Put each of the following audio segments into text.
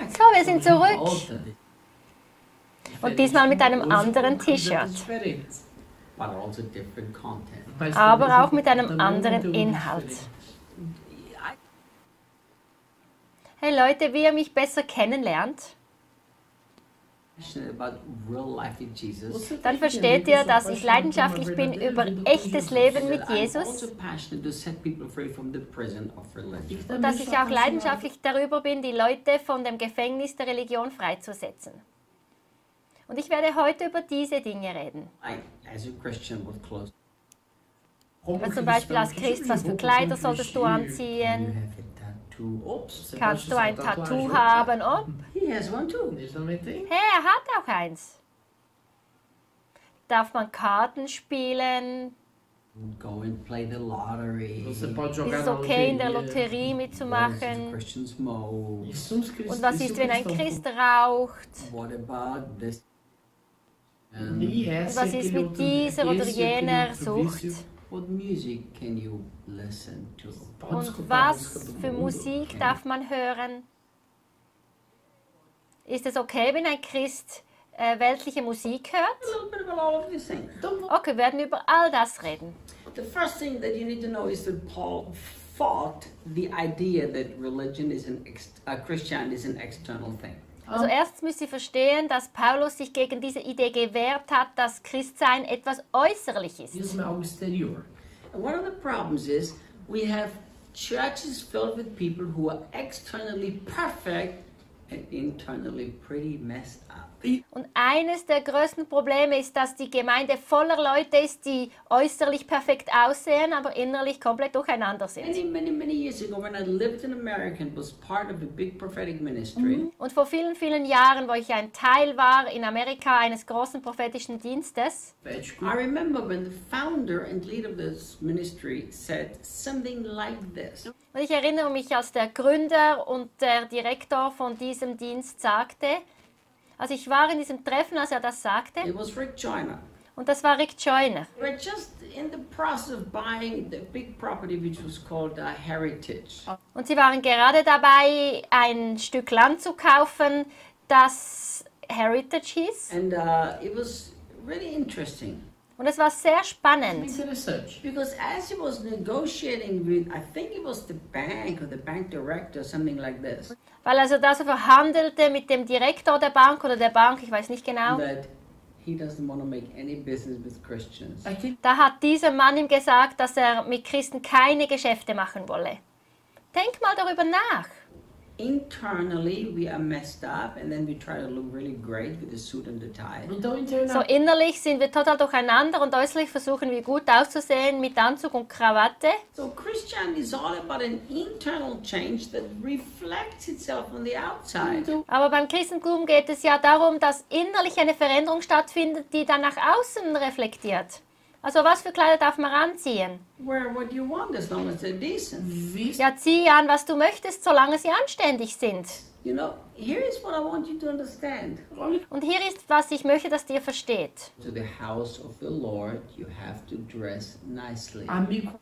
So, wir sind zurück. Und diesmal mit einem anderen T-Shirt. Aber auch mit einem anderen Inhalt. Hey Leute, wie ihr mich besser kennenlernt, dann versteht ihr, dass ich leidenschaftlich bin über echtes Leben mit Jesus und dass ich auch leidenschaftlich darüber bin, die Leute von dem Gefängnis der Religion freizusetzen. Und ich werde heute über diese Dinge reden. Also zum Beispiel als Christ, was für Kleider solltest du anziehen? Kannst du ein Tattoo haben? Oh. Hey, er hat auch eins. Darf man Karten spielen? Ist es okay, in der Lotterie mitzumachen? Und was ist, wenn ein Christ raucht? Und was ist mit dieser oder jener Sucht? Und was für Musik darf man hören? Ist es okay, wenn ein Christ weltliche Musik hört? Okay, wir werden über all das reden. The first thing that you need to know is that Paul fought the idea that religion is Christianity is an external thing. Also erstens müsst ihr verstehen, dass Paulus sich gegen diese Idee gewehrt hat, dass Christsein etwas Äußerliches ist. And one of the problems is we have churches filled with people who are externally perfect and internally pretty messed up. Und eines der größten Probleme ist, dass die Gemeinde voller Leute ist, die äußerlich perfekt aussehen, aber innerlich komplett durcheinander sind. Many years ago, when I lived in America and was part of a big prophetic ministry. Und vor vielen, vielen Jahren, wo ich ein Teil war in Amerika eines großen prophetischen Dienstes, I remember when the founder and leader of this ministry said something like this. Und ich erinnere mich, als der Gründer und der Direktor von diesem Dienst sagte, also ich war in diesem Treffen, als er das sagte. It was Rick Joyner. Und das war Rick Joyner. We're just in the process of buying the big property which was called Heritage. Und sie waren gerade dabei, ein Stück Land zu kaufen, das Heritage hieß. And it was really interesting. Und es war sehr spannend. Because as he was negotiating with, I think it was the bank or the bank director, something like this. Weil also da so verhandelte mit dem Direktor der Bank oder der Bank, ich weiß nicht genau. That he doesn't want to make any business with Christians. Da hat dieser Mann ihm gesagt, dass er mit Christen keine Geschäfte machen wolle. Denk mal darüber nach. Internally we are messed up and then we try to look really great with the suit and the tie. So innerlich sind wir total durcheinander und äußerlich versuchen wir gut auszusehen mit Anzug und Krawatte. So Christianity is all about an internal change that reflects itself on the outside. Aber beim Christentum geht es ja darum, dass innerlich eine Veränderung stattfindet, die dann nach außen reflektiert. Also was für Kleider darf man anziehen? Wear what you want as long as they're decent. Ja, zieh an, was du möchtest, solange sie anständig sind. You know, here is what I want you to understand. Und hier ist, was ich möchte, dass ihr versteht. To the house of the Lord, you have to dress nicely.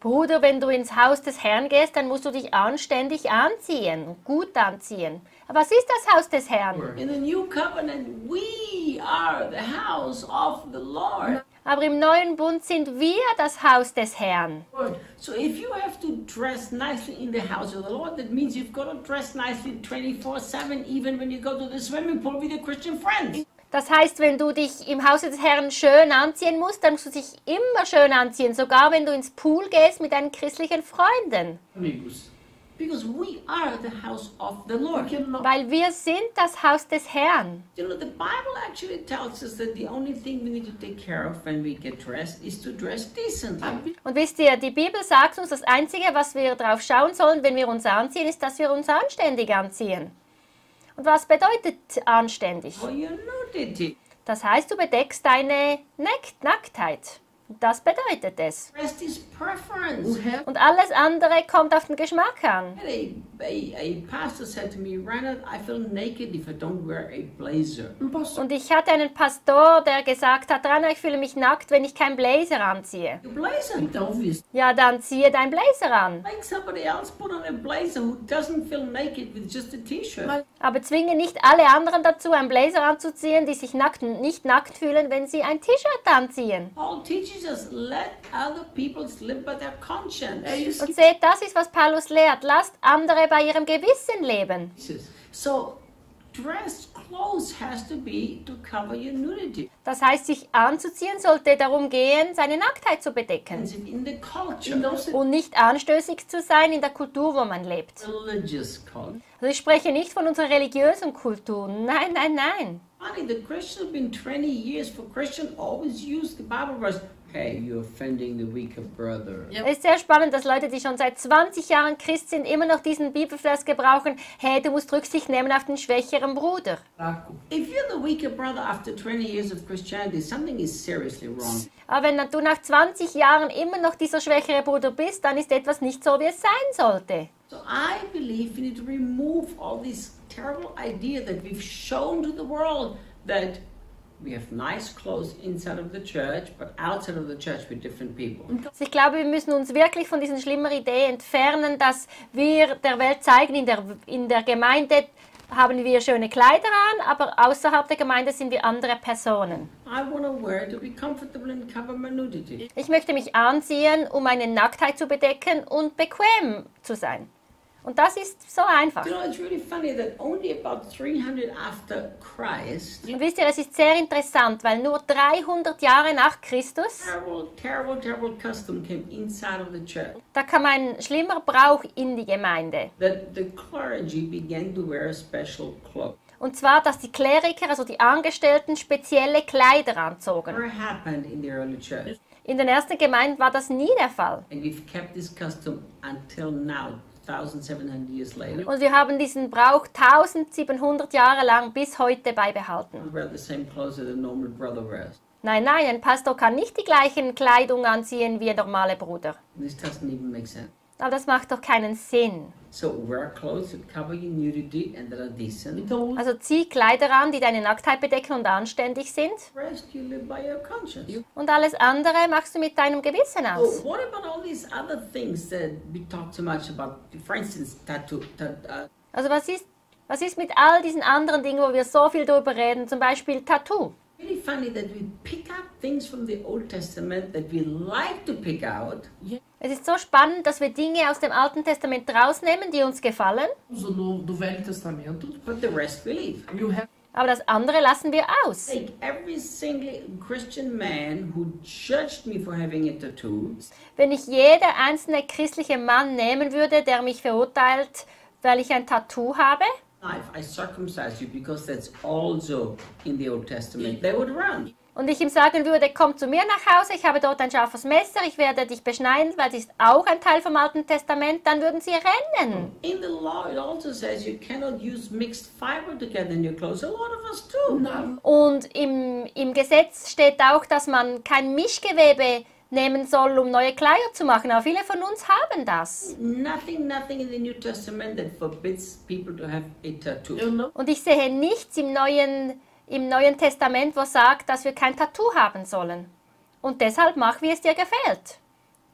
Bruder, wenn du ins Haus des Herrn gehst, dann musst du dich anständig anziehen, gut anziehen. Aber was ist das Haus des Herrn? In the new covenant, we are the house of the Lord. Aber im neuen Bund sind wir das Haus des Herrn. So if you have to dress nicely in the house of the Lord, that means you've got to dress nicely 24/7, even when you go to the swimming pool with your Christian friends. Das heißt, wenn du dich im Hause des Herrn schön anziehen musst, dann musst du dich immer schön anziehen, sogar wenn du ins Pool gehst mit deinen christlichen Freunden. Because we are the house of the Lord. Weil wir sind das Haus des Herrn. You know, the Bible actually tells us that the only thing we need to take care of when we get dressed is to dress decently. Und wisst ihr, die Bibel sagt uns, das Einzige, was wir drauf schauen sollen, wenn wir uns anziehen, ist, dass wir uns anständig anziehen. Und was bedeutet anständig? Well, you nudity. Das heißt, du bedeckst deine Nacktheit. Das bedeutet es. Rest is preference. Und alles andere kommt auf den Geschmack an. A pastor said to me, Reinhard, I feel naked if I don't wear a blazer. Und ich hatte einen Pastor, der gesagt hat, Rainer, ich fühle mich nackt, wenn ich keinen Blazer anziehe. Blazer? Ja, dann ziehe dein Blazer an. Make somebody else put on a blazer who doesn't feel naked with just a t-shirt. Aber zwinge nicht alle anderen dazu, einen Blazer anzuziehen, die sich nicht nackt fühlen, wenn sie ein T-Shirt anziehen. Paul teaches us, let other people live by their conscience. Und seht, das ist, was Paulus lehrt. Lasst andere bei ihrem Gewissen leben. So, dressed clothes has to be to cover your nudity. Das heißt, sich anzuziehen sollte darum gehen, seine Nacktheit zu bedecken. In the culture, Und nicht anstößig zu sein in der Kultur, wo man lebt. religious culture. Also ich spreche nicht von unserer religiösen Kultur. Nein, nein, nein. Funny, the Christians have been 20 years for Christian always use the Bible verse. Hey, you're offending the weaker brother. Es ist sehr spannend, dass Leute, die schon seit 20 Jahren Christ sind, immer noch diesen Bibelvers gebrauchen. Hey, du musst Rücksicht nehmen auf den schwächeren Bruder. If you're the weaker brother after 20 years of Christianity, something is seriously wrong. Aber wenn du nach 20 Jahren immer noch dieser schwächere Bruder bist, dann ist etwas nicht so, wie es sein sollte. So I believe we need to remove all this terrible idea that we've shown to the world that we have nice clothes inside of the church, but outside of the church we're different people. Also ich glaube, wir müssen uns wirklich von dieser schlimmen Idee entfernen, dass wir der Welt zeigen, in der Gemeinde haben wir schöne Kleider an, aber außerhalb der Gemeinde sind wir andere Personen. I want to wear to be comfortable and cover my nudity. Ich möchte mich anziehen, um meine Nacktheit zu bedecken und bequem zu sein. Und das ist so einfach. You know, it's really funny that only about 300 after Christ, Und wisst ihr, es ist sehr interessant, weil nur 300 Jahre nach Christus, terrible custom came inside of the church. da kam ein schlimmer Brauch in die Gemeinde. That the clergy began to wear a special cloak. Und zwar, dass die Kleriker, also die Angestellten, spezielle Kleider anzogen. Never happened in the early church. In den ersten Gemeinden war das nie der Fall. And we've kept this custom until now, 1700 years later. Und wir haben diesen Brauch 1700 Jahre lang bis heute beibehalten. We wear the same clothes that a normal brother wears. Nein, nein, ein Pastor kann nicht die gleichen Kleidung anziehen wie ein normaler Bruder. This doesn't even make sense. Aber das macht doch keinen Sinn. So wear clothes that cover your nudity and that are decent. Also zieh Kleider an, die deine Nacktheit bedecken und anständig sind. The rest you live by your conscience. Und alles andere machst du mit deinem Gewissen aus. So what about all these other things that we talk so much about? For instance, tattoo. Also was ist mit all diesen anderen Dingen, wo wir so viel darüber reden, zum Beispiel Tattoo? Really funny that we pick up things from the Old Testament that we like to pick out. Es ist so spannend, dass wir Dinge aus dem Alten Testament rausnehmen, die uns gefallen, do Velho Testamento. But the rest we leave. aber das andere lassen wir aus. Like every single Christian man who judged me for having a tattoo, Wenn ich jeder einzelne christliche Mann nehmen würde, der mich verurteilt, weil ich ein Tattoo habe, if I circumcise you because that's also in the Old Testament, they would run. und ich ihm sagen würde, komm zu mir nach Hause, ich habe dort ein scharfes Messer, ich werde dich beschneiden, weil das ist auch ein Teil vom Alten Testament, dann würden sie rennen. In the law, it also says you cannot use mixed fiber together in your clothes. A lot of us do. Und im Gesetz steht auch, dass man kein Mischgewebe nehmen soll, um neue Kleider zu machen. Aber viele von uns haben das. Nothing in the New Testament that forbids people to have a tattoo. Und ich sehe nichts im Neuen Testament, wo sagt, dass wir kein Tattoo haben sollen. Und deshalb mach, wie es dir gefällt.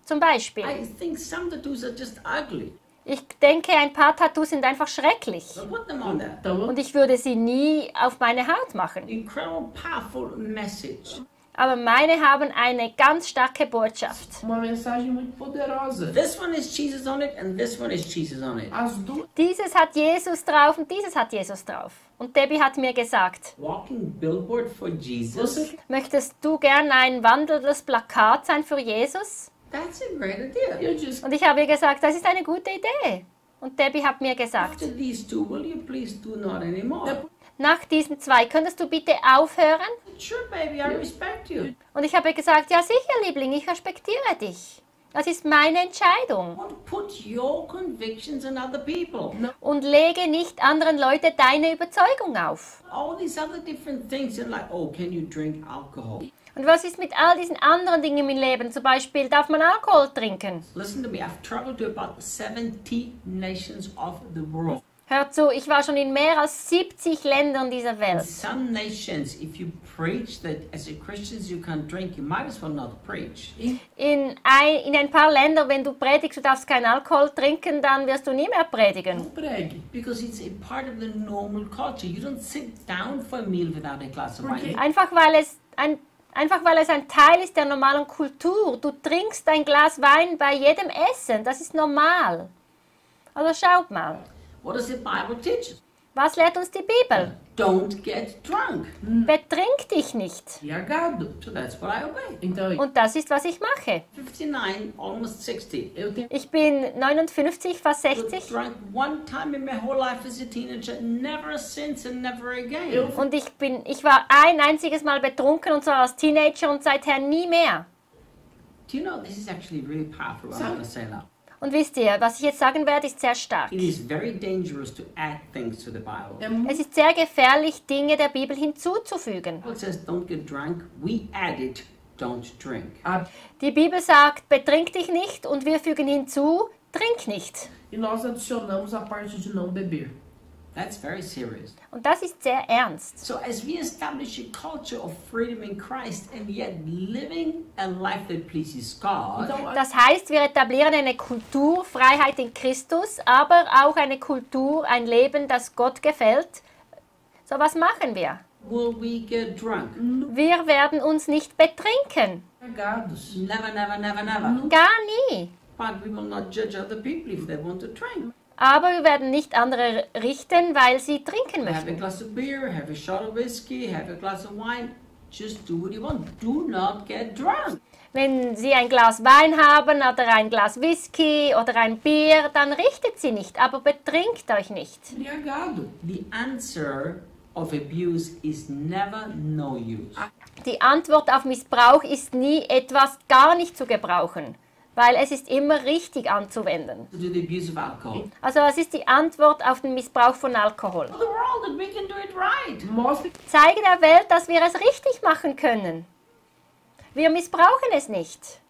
Zum Beispiel. I think some tattoos are just ugly. Ich denke, ein paar Tattoos sind einfach schrecklich. So put them on there. Und ich würde sie nie auf meine Haut machen. Incredible, powerful message. Aber meine haben eine ganz starke Botschaft. Uma mensagem muito poderosa. This one is Jesus on it, and this one is Jesus on it. As duas. Dieses hat Jesus drauf und dieses hat Jesus drauf. Und Debbie hat mir gesagt, Walking billboard for Jesus. möchtest du gern ein wandelndes Plakat sein für Jesus? That's a great idea. Eu disse, Und ich habe ihr gesagt, das ist eine gute Idee. Und Debbie hat mir gesagt, After these two, will you please do not anymore? nach diesen zwei, könntest du bitte aufhören? Sure, baby, I respect you. Und ich habe gesagt, ja sicher, Liebling, ich respektiere dich. Das ist meine Entscheidung. Don't put your convictions on other people. Und lege nicht anderen Leuten deine Überzeugung auf. All these other different things, you're like, oh, can you drink alcohol? Und was ist mit all diesen anderen Dingen im Leben? Zum Beispiel, darf man Alkohol trinken? Listen to me, I've traveled to about 70 nations of the world. Hört zu, ich war schon in mehr als 70 Ländern dieser In Welt. some nations, if you preach that as a Christian you can't drink, you might as well not preach. In ein paar Ländern, wenn du predigst, du darfst keinen Alkohol trinken, dann wirst du nie mehr predigen. Não pregue. Because it's a part of the normal culture. You don't sit down for a meal without a glass of wine. Einfach weil es ein Teil ist der normalen Kultur. Du trinkst ein Glas Wein bei jedem Essen, das ist normal. Also schaut mal. What does the Bible teach us? Was lehrt uns die Bibel? Don't get drunk. Betrink dich nicht. Largado. So that's what I obey. Então, Und das ist, was ich mache. 59, almost 60. eu tenho Ich bin 59, fast I 60. drank one time in my whole life as a teenager, never since and never again. Und ich war ein einziges Mal betrunken, und zwar als Teenager, und seither nie mehr. Do you know, this is actually really powerful, what I'm going to say now. Und wisst ihr, was ich jetzt sagen werde, ist sehr stark. It is very dangerous to add things to the Bible. Es ist sehr gefährlich, Dinge der Bibel hinzuzufügen. The Bible says don't get drunk. We add it, don't drink. Die Bibel sagt, betrink dich nicht, und wir fügen hinzu, trink nicht. E nós adicionamos a parte de não beber. That's very serious. Und das ist sehr ernst. So as we establish a culture of freedom in Christ and yet living a life that pleases God, Então, Das heißt, wir etablieren eine Kultur, Freiheit in Christus, aber auch eine Kultur, ein Leben, das Gott gefällt. So, was machen wir? will we get drunk? Wir werden uns nicht betrinken. largados. Never, never, never, never. Gar nie. But we will not judge other people if they want to drink. Aber wir werden nicht andere richten, weil sie trinken Have a möchten. glass of beer, have a shot of whiskey, have a glass of wine. Just do what you want. Do not get drunk. Wenn sie ein Glas Wein haben oder ein Glas Whisky oder ein Bier, dann richtet sie nicht, aber betrinkt euch nicht. Largado. The answer of abuse is never no use. Die Antwort auf Missbrauch ist nie etwas gar nicht zu gebrauchen, weil es ist immer richtig anzuwenden. To do the abuse of alcohol. Also was ist die Antwort auf den Missbrauch von Alkohol? Tell the world that we can do it right. Mostre Zeige der Welt, dass wir es richtig machen können. Wir missbrauchen es nicht.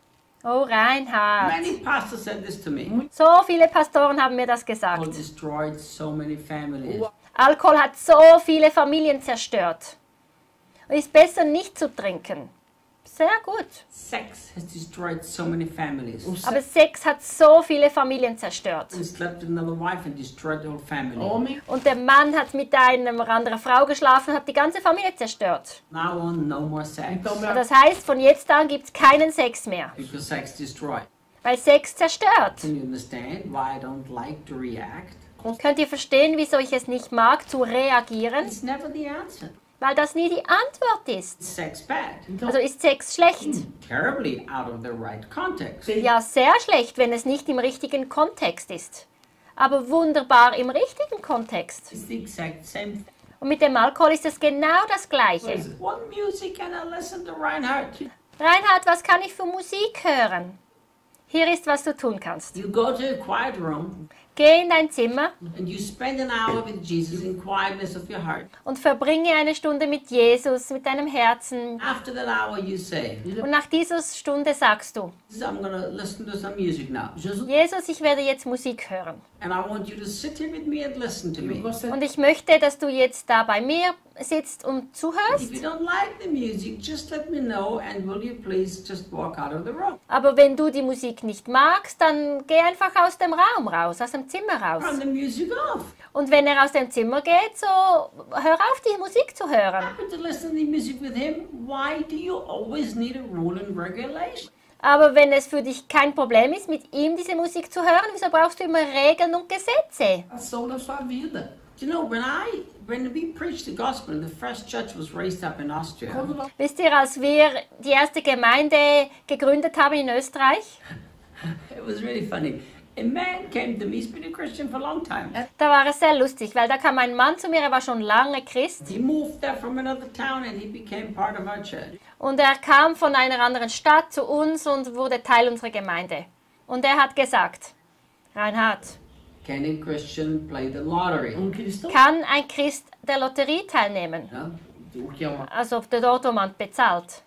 Oh, Reinhard. Many pastors said this to me. So viele Pastoren haben mir das Alcohol gesagt. destroyed so many families. Alkohol hat so viele Familien zerstört. Und es ist besser nicht zu trinken. Sehr gut. Sex has destroyed so many families. Aber Sex hat so viele Familien zerstört. And slept with another wife and destroyed the whole family. homem. Und der Mann hat mit einer anderen Frau geschlafen, hat die ganze Familie zerstört. Now on, no more sex. Então, Und das heißt, von jetzt an gibt es keinen Sex mehr. Because sex destroyed. Weil Sex zerstört. Can you understand why I don't like to react? Könnt ihr verstehen, wieso ich es nicht mag, zu reagieren? It's never the answer. Weil das nie die Antwort ist. Is sex bad? Also ist Sex schlecht? Terribly out of the right context. Ja, sehr schlecht, wenn es nicht im richtigen Kontext ist. Aber wunderbar im richtigen Kontext. It's the exact same thing. Und mit dem Alkohol ist es genau das Gleiche. What music can I listen to, Reinhard? Reinhard, was kann ich für Musik hören? Hier ist, was du tun kannst. You go to a quiet room Geh in dein Zimmer and you spend an hour with Jesus in quietness of your heart. und verbringe eine Stunde mit Jesus, mit deinem Herzen. After that hour, you say, Und nach dieser Stunde sagst du, I'm going to listen to some music now. Jesus, ich werde jetzt Musik hören. And I want you to sit here with me and listen to me. Você Und ich möchte, dass du jetzt da bei mir sitzt und If zuhörst. you don't like the music, just let me know and will you please just walk out of the room. Aber wenn du die Musik nicht magst, dann geh einfach aus dem Raum raus, aus dem Zimmer raus. Turn the music off. Und wenn er aus dem Zimmer geht, so hör auf, die Musik zu hören. Happy to listen to the music with him. Why do you always need a rule and regulation? Aber wenn es für dich kein Problem ist, mit ihm diese Musik zu hören, wieso brauchst du immer Regeln und Gesetze? ação na sua vida. Do you know, when we preached the gospel, the first church was raised up in Austria. Quando nós Wisst ihr, als wir die erste Gemeinde gegründet haben in Österreich, It was really funny. A man came to me, he's been a Christian for a long time. da war es sehr lustig, weil da kam ein Mann zu mir, er war schon lange Christ. He moved there from another town and he became part of our church. Und er kam von einer anderen Stadt zu uns und wurde Teil unserer Gemeinde. Und er hat gesagt, Reinhard, Can a Christian play the lottery? cristão, kann ein Christ der Lotterie teilnehmen? No? o que é uma Also dort, wo man bezahlt.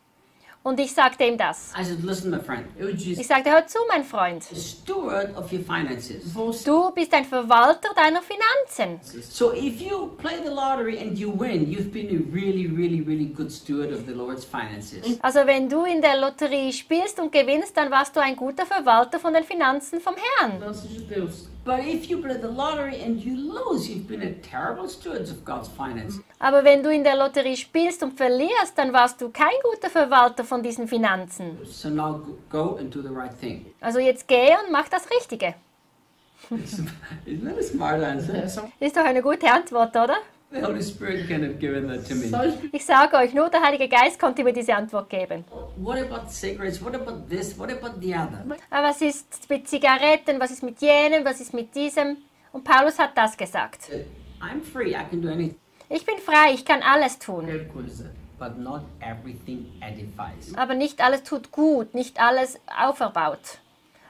Und ich sagte ihm das. I said, listen, my friend. Ich sagte, hör zu, mein Freund. The steward of your finances. Du bist ein Verwalter deiner Finanzen. So if you play the lottery and you win, you've been a really, really, really good steward of the Lord's finances. Also wenn du in der Lotterie spielst und gewinnst, dann warst du ein guter Verwalter von den Finanzen vom Herrn. Finanças de Deus. But if you play the lottery and you lose, you've been a terrible steward of God's finances. Aber wenn du in der Lotterie spielst und verlierst, dann warst du kein guter Verwalter von diesen Finanzen. So now go and do the right thing. Also jetzt geh und mach das Richtige. Isn't that a smart answer? Ist doch eine gute Antwort, oder? The Holy Spirit can have given that to me. Ich sage euch, nur der Heilige Geist konnte mir diese Antwort geben. What about cigarettes? What about this? What about the other? Aber was ist mit Zigaretten, was ist mit jenem, was ist mit diesem? Und Paulus hat das gesagt. I'm free. I can do anything. Ich bin frei, ich kann alles tun. Qualquer coisa. But not everything edifies. Aber nicht alles tut gut, nicht alles auferbaut.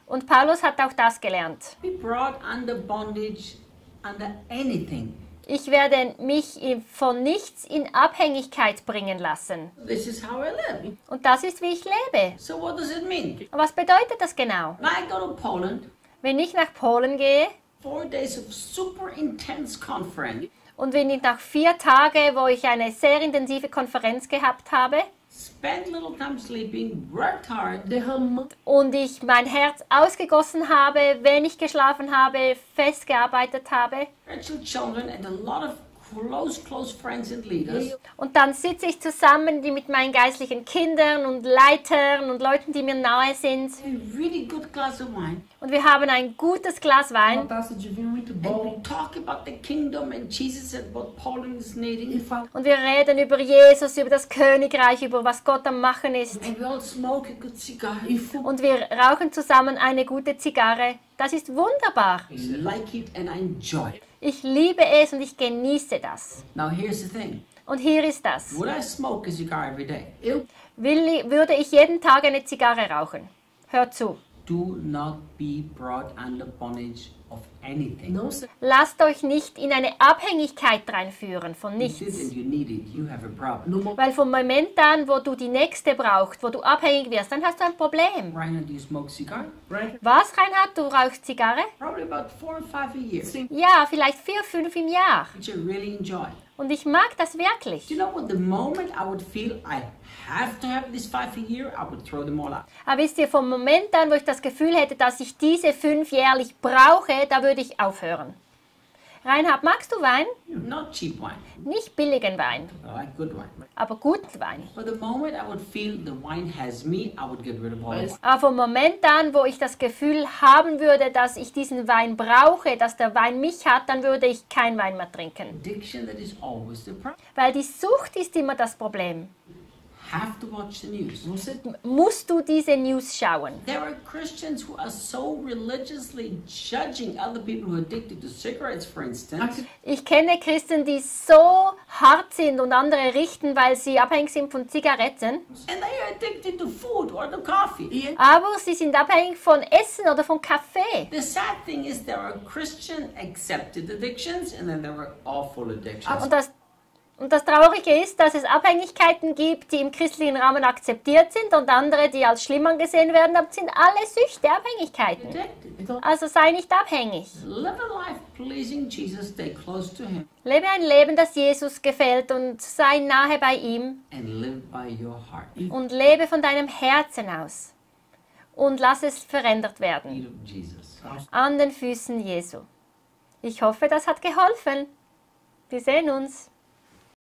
Und Paulus hat auch das gelernt. Be brought under bondage, under anything. Ich werde mich von nichts in Abhängigkeit bringen lassen. This is how I live. Und das ist, wie ich lebe. So what does it mean? Und was bedeutet das genau? When I go to Poland, Wenn ich nach Polen gehe 4 days of super intense conference, und wenn ich nach 4 Tagen, wo ich eine sehr intensive Konferenz gehabt habe spend little time sleeping, worked hard, und ich mein Herz ausgegossen habe, wenig geschlafen habe, festgearbeitet habe, spiritual children, and a lot of close friends and leaders, und dann sitze ich zusammen mit meinen geistlichen Kindern und Leitern und Leuten, die mir nahe sind, a really good glass of wine, und wir haben ein gutes Glas Uma Wein taça de vinho muito and we bom. talk about the kingdom and Jesus and what Poland is needing, und wir reden über Jesus, über das Königreich, über was Gott am Machen ist. and we all smoke a good cigar. Und wir rauchen zusammen eine gute Zigarre. Das ist wunderbar. I like it and I enjoy it. Ich liebe es und ich genieße das. Now here's the thing. Und hier ist das. Would I smoke a cigar every day? Würde ich jeden Tag eine Zigarre rauchen? Hör zu. Do not be brought under bondage of anything. Não se Lasst euch nicht in eine Abhängigkeit reinführen von If it nichts. and you need it, you have a problem. no mo- Weil vom Moment an, wo du die nächste brauchst, wo du abhängig wirst, dann hast du ein Problem. Ryan, do you smoke cigar? right? Was, Reinhard? Du rauchst Zigarre? Probably about 4 or 5 a year, Ja, vielleicht 4, 5 im Jahr. which I really enjoy. Und ich mag das wirklich. Do you know what? The moment I would feel I have to have this 5 a year, I would throw them all out. Aber wisst ihr, vom Moment an, wo ich das Gefühl hätte, dass ich diese 5 jährlich brauche, da würde ich aufhören. Reinhard, magst du Wein? Not cheap wine. Nicht billigen Wein, I like good wine. aber guten Wein. But the moment I would feel the wine has me, I would get rid of all the wine. Aber vom Moment an, wo ich das Gefühl haben würde, dass ich diesen Wein brauche, dass der Wein mich hat, dann würde ich keinen Wein mehr trinken. Addiction, that is always the problem. Weil die Sucht ist immer das Problem. Have to watch the news. Musst du diese News schauen? There are Christians who are so religiously judging other people who are addicted to cigarettes, for instance. Ich kenne Christen, die so hart sind und andere richten, weil sie abhängig sind von Zigaretten. And they are addicted to food or to coffee. Aber sie sind abhängig von Essen oder von Kaffee. The sad thing is there are Christian accepted addictions and then there are awful addictions. Und das Traurige ist, dass es Abhängigkeiten gibt, die im christlichen Rahmen akzeptiert sind und andere, die als schlimm angesehen werden, aber sind alle Süchte, Abhängigkeiten. Addicted. Also sei nicht abhängig. Live a life pleasing Jesus, stay close to Him, Lebe ein Leben, das Jesus gefällt und sei nahe bei ihm and live by your heart. und lebe von deinem Herzen aus. Und lass es verändert werden. Feet of Jesus. An den Füßen Jesu. Ich hoffe, das hat geholfen. Wir sehen uns.